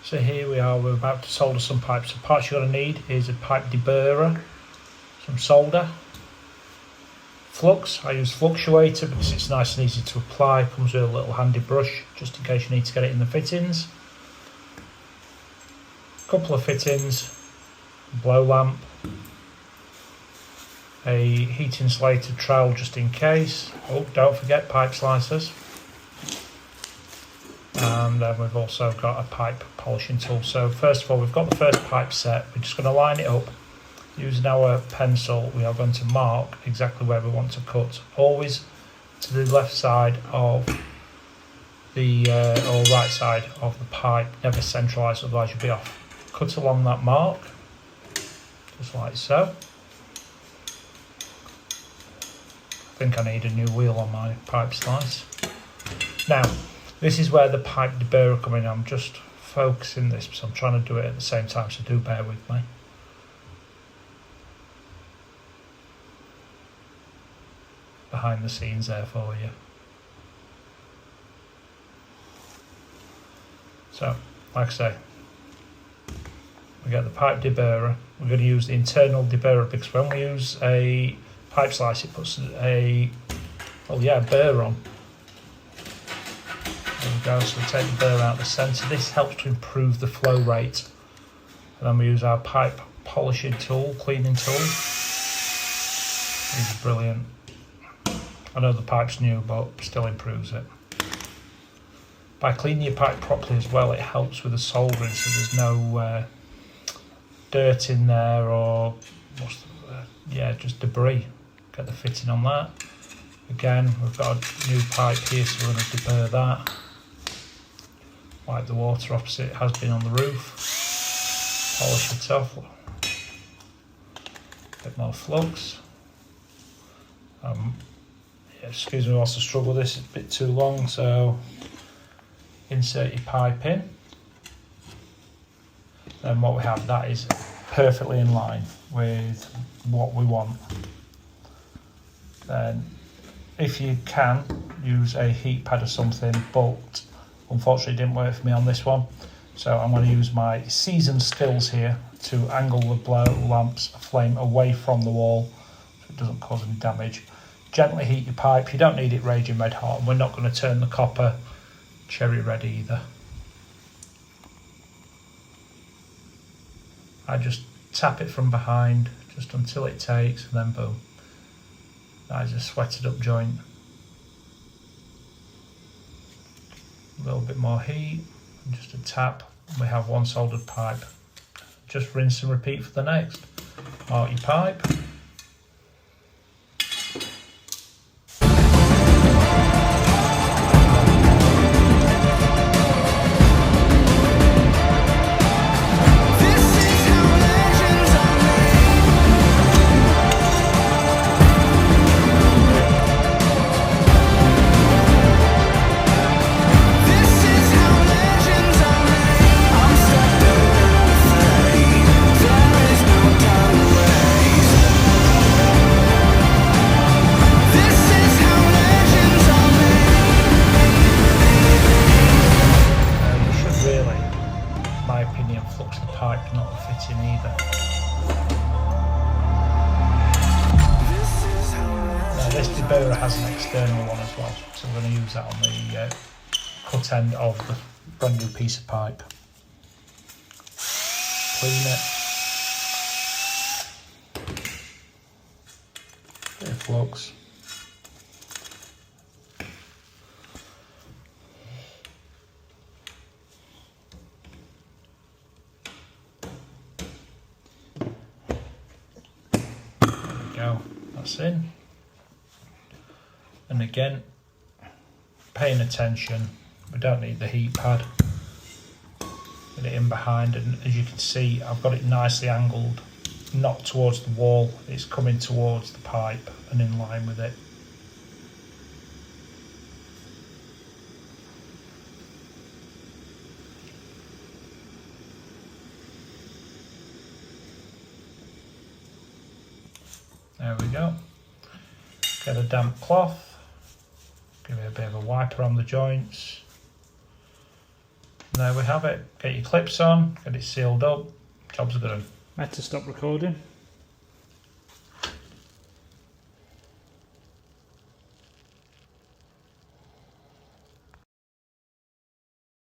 So here we are, we're about to solder some pipes. The parts you're going to need is a pipe deburrer, some solder, flux. I use Fluctuator because it's nice and easy to apply. Comes with a little handy brush just in case you need to get it in the fittings. A couple of fittings, blow lamp, a heat insulated trowel just in case. Oh, don't forget pipe slicers. And then we've also got a pipe polishing tool. So first of all, we've got the first pipe set. We're just going to line it up. Using our pencil, we are going to mark exactly where we want to cut. Always to the left side of the, or right side of the pipe. Never centralise, otherwise you'll be off. Cut along that mark, just like so. I think I need a new wheel on my pipe slice. Now, this is where the pipe deburrer comes in. I'm just focusing this because I'm trying to do it at the same time, so do bear with me. Behind the scenes there for you. So, like I say, we get the pipe deburrer. We're going to use the internal deburrer because when we use a pipe slice, it puts a burr on. There we go, so we take the burr out of the centre. This helps to improve the flow rate. And then we use our pipe polishing tool, cleaning tool. These are brilliant. I know the pipe's new, but still improves it. By cleaning your pipe properly as well, it helps with the soldering, so there's no dirt in there or just debris. Get the fitting on that. Again, we've got a new pipe here, so we're going to deburr that. Wipe the water off as it has been on the roof. Polish it off. A bit more flux. Excuse me whilst I struggle with this, it's a bit too long, so insert your pipe in. Then what we have, that is perfectly in line with what we want. Then if you can, use a heat pad or something, but unfortunately it didn't work for me on this one. So I'm going to use my seasoned stills here to angle the blow lamp's flame away from the wall so it doesn't cause any damage. Gently heat your pipe. You don't need it raging red hot, and we're not going to turn the copper cherry red either. I just tap it from behind just until it takes, and then boom. That is a sweated up joint. A little bit more heat, and just a tap, and we have one soldered pipe. Just rinse and repeat for the next. Mark your pipe. Flux the pipe, not the fitting either. Now this deburrer has an external one as well, so we're going to use that on the cut end of the brand new piece of pipe. Clean it. Bit of flux. Go, that's in. And again, paying attention, we don't need the heat pad. Get it in behind, and as you can see, I've got it nicely angled, not towards the wall, it's coming towards the pipe and in line with it. There we go. Get a damp cloth, give it a bit of a wipe around the joints. there we have it. Get your clips on, get it sealed up, job's good. I had to stop recording.